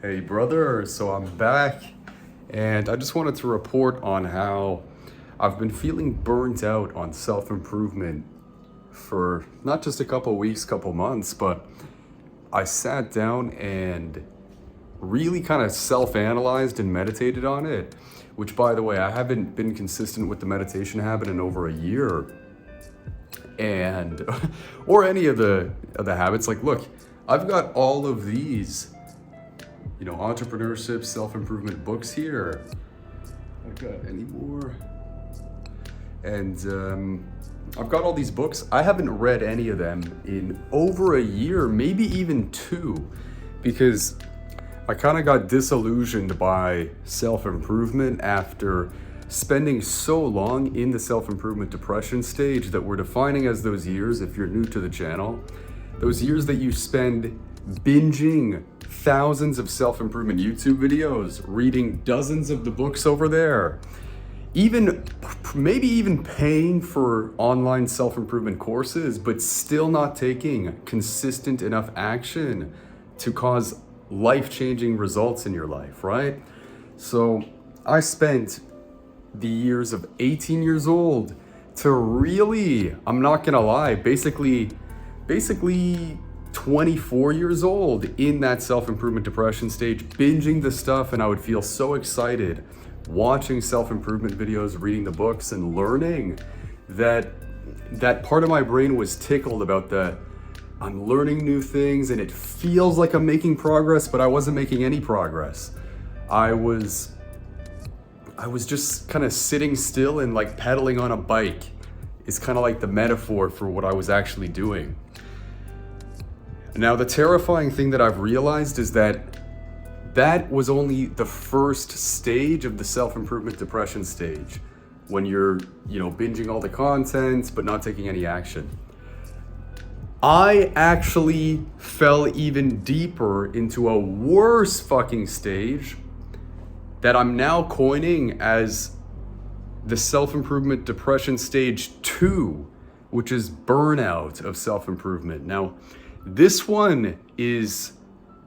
Hey brother, so I'm back and I just wanted to report on how I've been feeling burnt out on self-improvement for not just a couple weeks, couple months, but I sat down and really kind of self-analyzed and meditated on it, which by the way, I haven't been consistent with the meditation habit in over a year and or any of the habits. Like look, I've got all of these entrepreneurship, self-improvement books here. I've got any more. And I've got all these books. I haven't read any of them in over a year, maybe even two, because I kind of got disillusioned by self-improvement after spending so long in the self-improvement depression stage that we're defining as those years, if you're new to the channel, those years that you spend binging thousands of self-improvement YouTube videos, reading dozens of the books over there, maybe even paying for online self-improvement courses, but still not taking consistent enough action to cause life-changing results in your life, right? So I spent the years of 18 years old to really, I'm not gonna lie, basically 24 years old in that self-improvement depression stage, binging the stuff, and I would feel so excited watching self-improvement videos, reading the books, and learning that part of my brain was tickled about I'm learning new things and it feels like I'm making progress, but I wasn't making any progress. I was just kind of sitting still and like pedaling on a bike is kind of like the metaphor for what I was actually doing. Now, the terrifying thing that I've realized is that was only the first stage of the self-improvement depression stage, when you're, binging all the content but not taking any action. I actually fell even deeper into a worse fucking stage that I'm now coining as the self-improvement depression stage 2, which is burnout of self-improvement. Now, this one is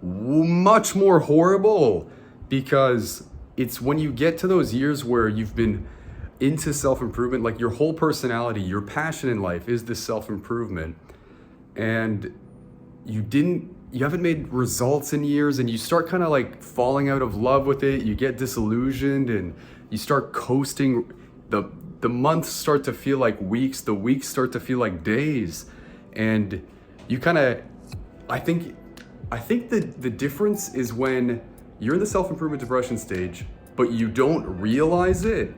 much more horrible because it's when you get to those years where you've been into self-improvement, like your whole personality, your passion in life is this self-improvement, and you haven't made results in years, and you start kind of like falling out of love with it. You get disillusioned and you start coasting. The months start to feel like weeks, the weeks start to feel like days, and you kind of, I think the difference is when you're in the self-improvement depression stage, but you don't realize it.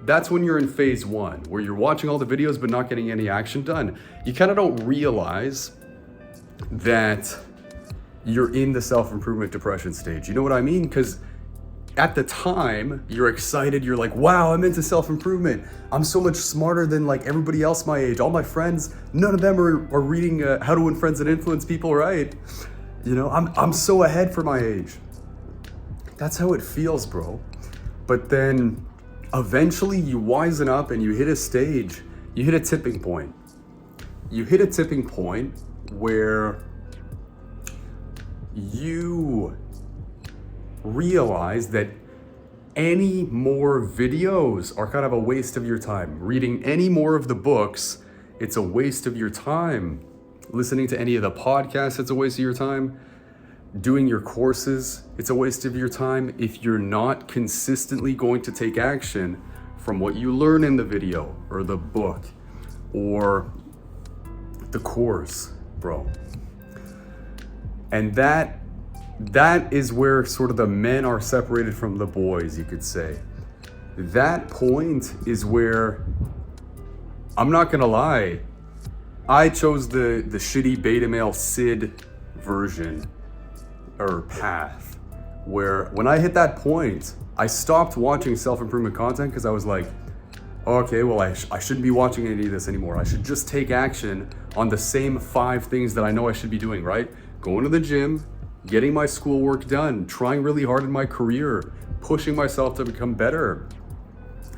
That's when you're in phase 1, where you're watching all the videos but not getting any action done. You kind of don't realize that you're in the self-improvement depression stage. You know what I mean? Because at the time, you're excited. You're like, wow, I'm into self-improvement. I'm so much smarter than like everybody else my age. All my friends, none of them are reading How to Win Friends and Influence People, right? I'm so ahead for my age. That's how it feels, bro. But then eventually you wisen up and you hit a stage, you hit a tipping point. You hit a tipping point where you realize that any more videos are kind of a waste of your time. Reading any more of the books, it's a waste of your time. Listening to any of the podcasts, it's a waste of your time. Doing your courses, it's a waste of your time if you're not consistently going to take action from what you learn in the video or the book or the course, bro. And that is where sort of the men are separated from the boys, you could say. That point is where, I'm not gonna lie, I chose the shitty beta male Sid version or path, where when I hit that point, I stopped watching self-improvement content because I was like, okay, well, I shouldn't be watching any of this anymore. I should just take action on the same 5 things that I know I should be doing, right? Going to the gym, getting my schoolwork done, trying really hard in my career, pushing myself to become better.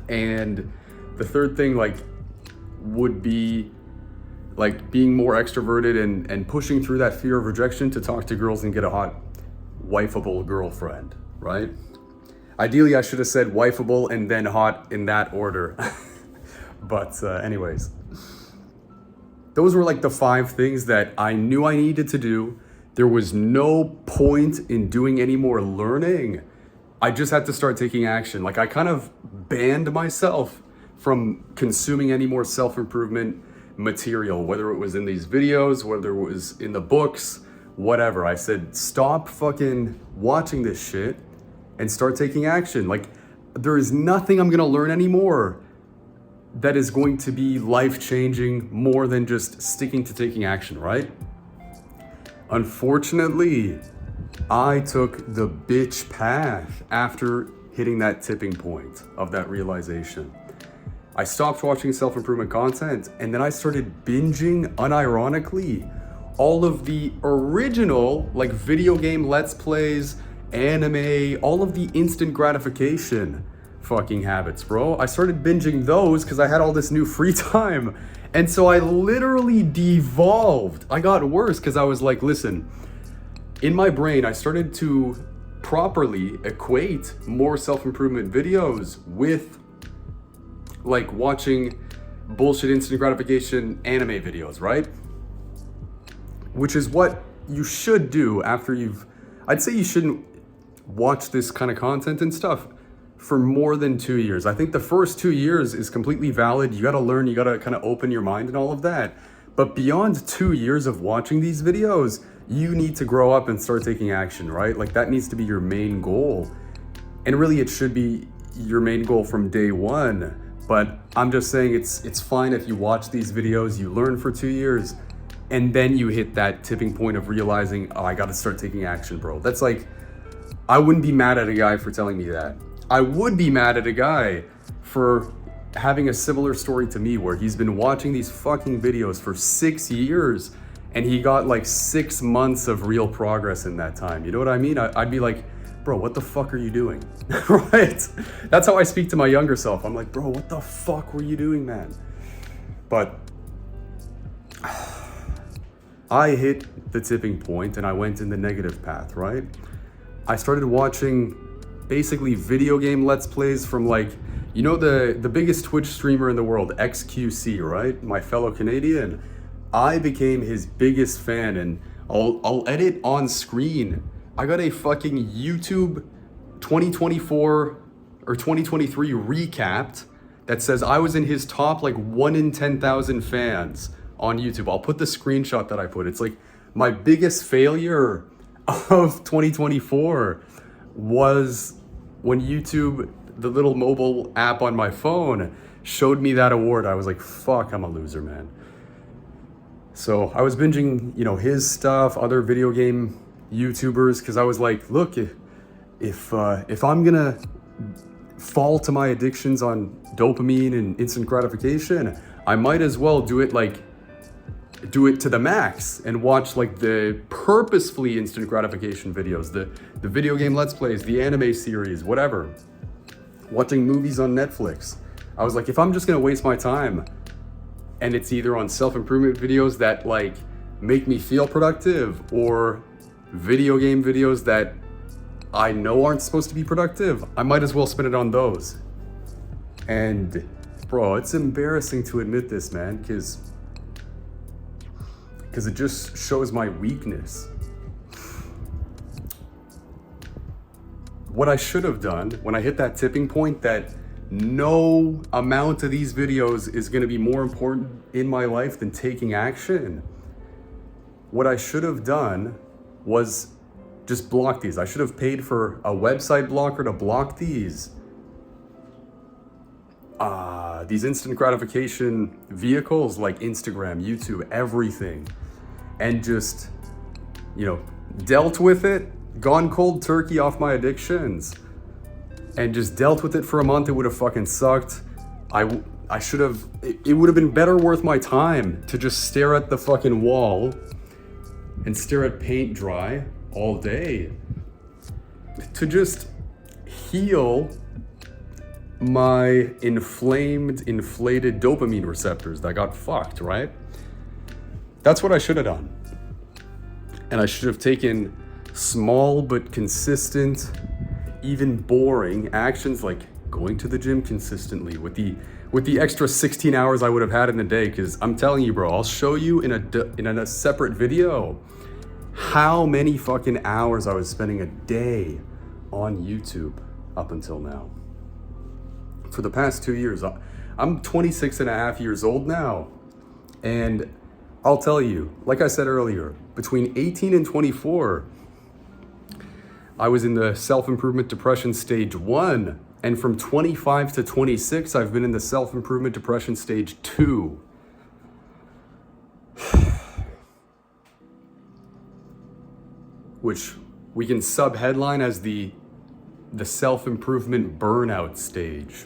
And the third thing would be being more extroverted and pushing through that fear of rejection to talk to girls and get a hot wifeable girlfriend, right? Ideally, I should have said wifeable and then hot in that order. But anyways, those were like the 5 things that I knew I needed to do. There was no point in doing any more learning. I just had to start taking action. Like I kind of banned myself from consuming any more self-improvement material, whether it was in these videos, whether it was in the books, whatever. I said, stop fucking watching this shit and start taking action. Like there is nothing I'm gonna learn anymore that is going to be life-changing more than just sticking to taking action, right? Unfortunately, I took the bitch path after hitting that tipping point of that realization. I stopped watching self-improvement content and then I started binging, unironically, all of the original like video game let's plays, anime, all of the instant gratification fucking habits, bro. I started binging those because I had all this new free time. And so I literally devolved. I got worse because I was like, listen, in my brain, I started to properly equate more self-improvement videos with like watching bullshit instant gratification anime videos, right? Which is what you should do after I'd say you shouldn't watch this kind of content and stuff for more than 2 years. I think the first 2 years is completely valid. You gotta learn, you gotta kind of open your mind and all of that. But beyond 2 years of watching these videos, you need to grow up and start taking action, right? Like that needs to be your main goal. And really it should be your main goal from day one. But I'm just saying it's fine if you watch these videos, you learn for 2 years, and then you hit that tipping point of realizing, oh, I gotta start taking action, bro. That's like, I wouldn't be mad at a guy for telling me that. I would be mad at a guy for having a similar story to me where he's been watching these fucking videos for 6 years and he got like 6 months of real progress in that time. You know what I mean? I'd be like, bro, what the fuck are you doing? Right? That's how I speak to my younger self. I'm like, bro, what the fuck were you doing, man? But I hit the tipping point and I went in the negative path, right? I started watching basically video game let's plays from like, you know, the biggest Twitch streamer in the world, XQC, right? My fellow Canadian. I became his biggest fan and I'll edit on screen. I got a fucking YouTube 2024 or 2023 recapped that says I was in his top like 1 in 10,000 fans on YouTube. I'll put the screenshot that I put. It's like my biggest failure of 2024 was when YouTube, the little mobile app on my phone, showed me that award. I was like, fuck, I'm a loser, man. So I was binging, you know, his stuff, other video game YouTubers, because I was like, look, if I'm gonna fall to my addictions on dopamine and instant gratification, I might as well do it to the max and watch like the purposefully instant gratification videos, the video game let's plays, the anime series, whatever, watching movies on Netflix. I was like, if I'm just gonna waste my time and it's either on self-improvement videos that like make me feel productive or video game videos that I know aren't supposed to be productive, I might as well spend it on those. And bro, it's embarrassing to admit this, man, because it just shows my weakness. What I should have done when I hit that tipping point that no amount of these videos is going to be more important in my life than taking action. What I should have done was just block these. I should have paid for a website blocker to block these instant gratification vehicles like Instagram, YouTube, everything, and just, you know, dealt with it, gone cold turkey off my addictions, and just dealt with it for a month. It would have fucking sucked. I should have, it would have been better worth my time to just stare at the fucking wall and stare at paint dry all day, to just heal my inflated dopamine receptors that got fucked, right? That's what I should have done. And I should have taken small but consistent, even boring actions like going to the gym consistently with the extra 16 hours I would have had in a day. Because I'm telling you, bro, I'll show you in a separate video how many fucking hours I was spending a day on YouTube up until now. For the past 2 years, I'm 26 and a half years old now. And I'll tell you, like I said earlier, between 18 and 24, I was in the self-improvement depression stage 1. And from 25 to 26, I've been in the self-improvement depression stage 2. Which we can sub-headline as the self-improvement burnout stage.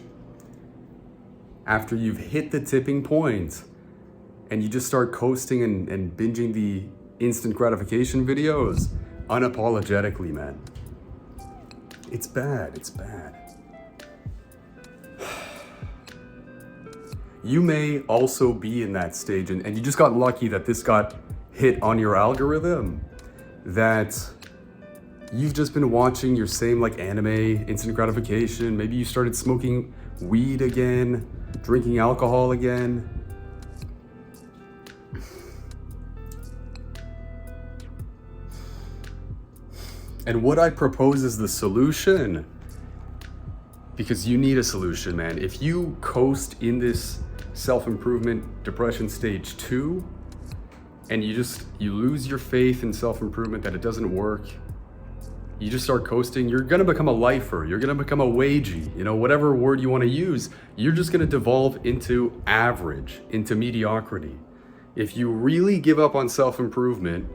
After you've hit the tipping point and you just start coasting and binging the instant gratification videos unapologetically, man. It's bad, it's bad. You may also be in that stage and you just got lucky that this got hit on your algorithm, that you've just been watching your same like anime, instant gratification. Maybe you started smoking weed again, drinking alcohol again. And what I propose is the solution, because you need a solution, man. If you coast in this self-improvement depression stage 2 and you lose your faith in self-improvement, that it doesn't work, you just start coasting, you're gonna become a lifer, you're gonna become a wagey, whatever word you wanna use, you're just gonna devolve into average, into mediocrity. If you really give up on self-improvement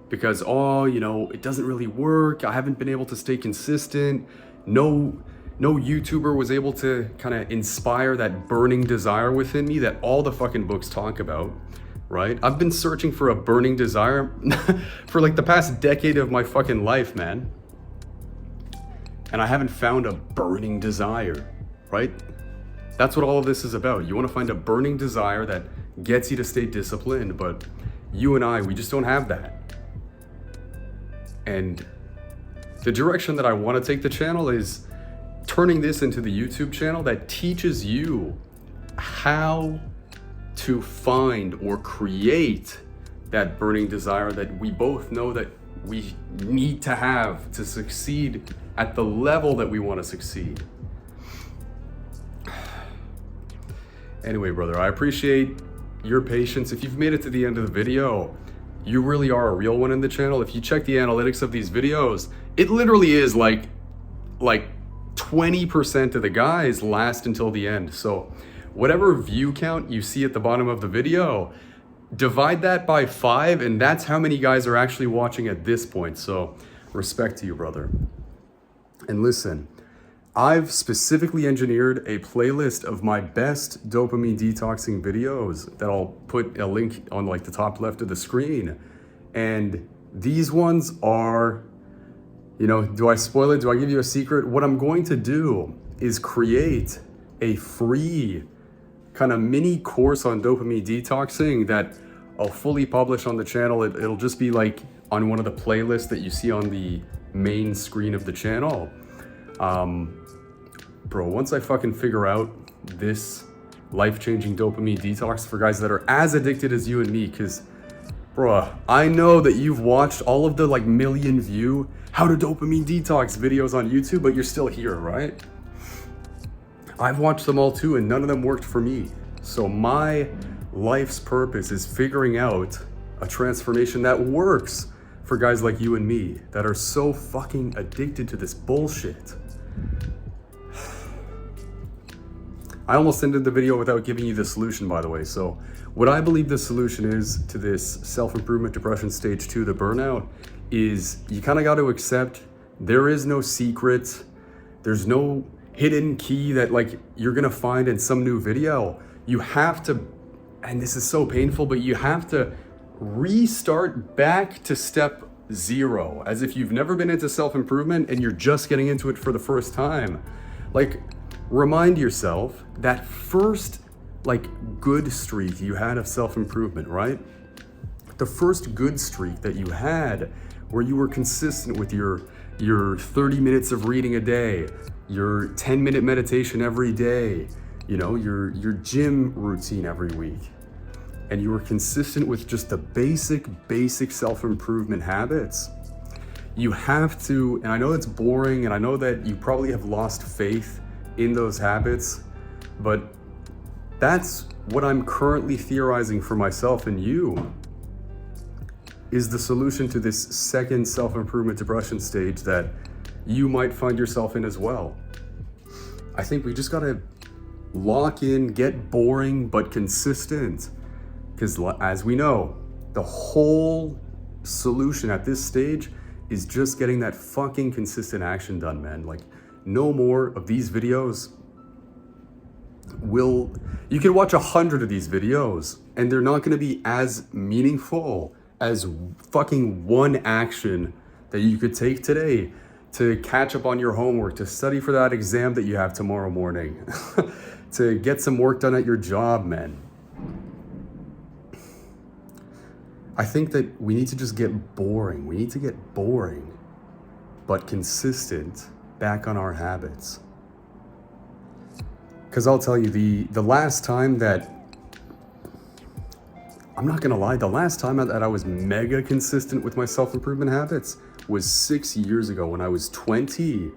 because, it doesn't really work, I haven't been able to stay consistent, no YouTuber was able to kind of inspire that burning desire within me that all the fucking books talk about, right? I've been searching for a burning desire for like the past decade of my fucking life, man. And I haven't found a burning desire, right? That's what all of this is about. You want to find a burning desire that gets you to stay disciplined, but you and I, we just don't have that. And the direction that I want to take the channel is turning this into the YouTube channel that teaches you how to find or create that burning desire that we both know that we need to have to succeed at the level that we want to succeed. Anyway, brother, I appreciate your patience. If you've made it to the end of the video, you really are a real one in the channel. If you check the analytics of these videos, it literally is like 20% of the guys last until the end. So whatever view count you see at the bottom of the video, divide that by 5, and that's how many guys are actually watching at this point. So respect to you, brother. And listen, I've specifically engineered a playlist of my best dopamine detoxing videos that I'll put a link on like the top left of the screen. And these ones are, do I spoil it? Do I give you a secret? What I'm going to do is create a free kind of mini course on dopamine detoxing that I'll fully publish on the channel. It'll just be like on one of the playlists that you see on the main screen of the channel. Bro, once I fucking figure out this life-changing dopamine detox for guys that are as addicted as you and me, because, bro, I know that you've watched all of the like million view how to dopamine detox videos on YouTube, but you're still here, right? I've watched them all too, and none of them worked for me. So my life's purpose is figuring out a transformation that works for guys like you and me that are so fucking addicted to this bullshit. I almost ended the video without giving you the solution, by the way. So what I believe the solution is to this self-improvement depression stage 2, the burnout, is you kind of got to accept there is no secret. There's no hidden key that like you're going to find in some new video. You have to, and this is so painful, but you have to restart back to step 0, as if you've never been into self-improvement and you're just getting into it for the first time. Like, remind yourself that first like good streak you had of self-improvement, right? The first good streak that you had where you were consistent with your 30 minutes of reading a day, your 10-minute meditation every day, your gym routine every week, and you were consistent with just the basic self-improvement habits. You have to, and I know it's boring, and I know that you probably have lost faith in those habits, but that's what I'm currently theorizing for myself and you is the solution to this second self-improvement depression stage that you might find yourself in as well. I think we just gotta lock in, get boring but consistent, because as we know, the whole solution at this stage is just getting that fucking consistent action done, man. Like, no more of these videos. You can watch 100 of these videos and they're not gonna be as meaningful as fucking one action that you could take today to catch up on your homework, to study for that exam that you have tomorrow morning, to get some work done at your job, man. I think that we need to just get boring. We need to get boring, but consistent back on our habits. Because I'll tell you, the last time that, I'm not gonna lie, the last time that I was mega consistent with my self-improvement habits was 6 years ago when I was 20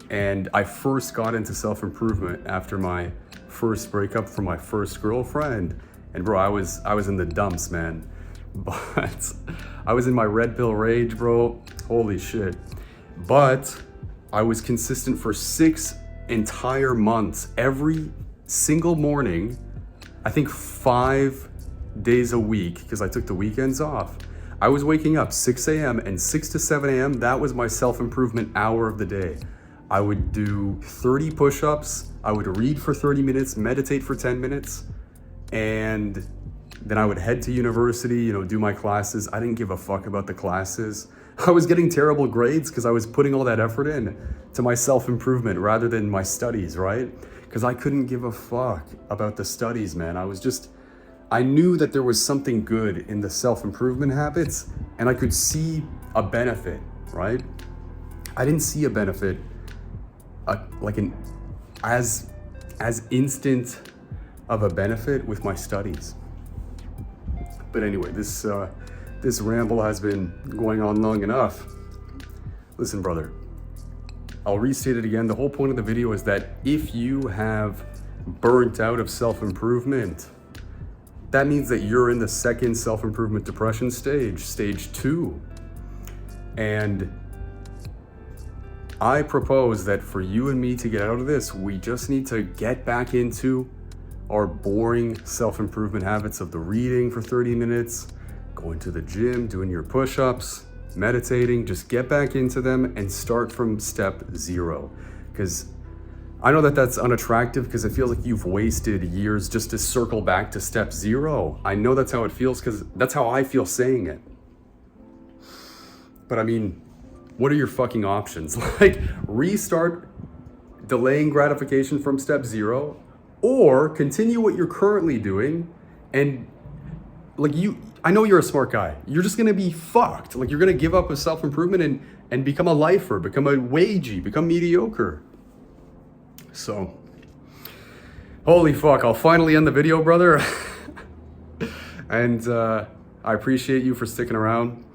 and I first got into self-improvement after my first breakup from my first girlfriend. And bro, I was in the dumps, man. But I was in my red pill rage, bro. Holy shit. But I was consistent for 6 entire months, every single morning, I think 5 days a week, because I took the weekends off. I was waking up 6 a.m. and 6 to 7 a.m. That was my self-improvement hour of the day. I would do 30 push-ups. I would read for 30 minutes, meditate for 10 minutes, and then I would head to university, do my classes. I didn't give a fuck about the classes. I was getting terrible grades because I was putting all that effort in to my self-improvement rather than my studies, right? Because I couldn't give a fuck about the studies, man. I knew that there was something good in the self-improvement habits and I could see a benefit, right? I didn't see a benefit as instant of a benefit with my studies. But anyway, this ramble has been going on long enough. Listen, brother, I'll restate it again. The whole point of the video is that if you have burnt out of self-improvement, that means that you're in the second self-improvement depression stage 2. And I propose that for you and me to get out of this, we just need to get back into our boring self-improvement habits of the reading for 30 minutes, going to the gym, doing your push-ups, meditating. Just get back into them and start from step 0. Because I know that that's unattractive because it feels like you've wasted years just to circle back to step 0. I know that's how it feels because that's how I feel saying it. But I mean, what are your fucking options? Like, restart delaying gratification from step 0, or continue what you're currently doing and I know you're a smart guy. You're just gonna be fucked. Like, you're gonna give up with self-improvement and become a lifer, become a wagey, become mediocre. So, holy fuck, I'll finally end the video, brother. And I appreciate you for sticking around.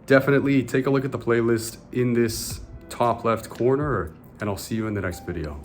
Definitely take a look at the playlist in this top left corner, and I'll see you in the next video.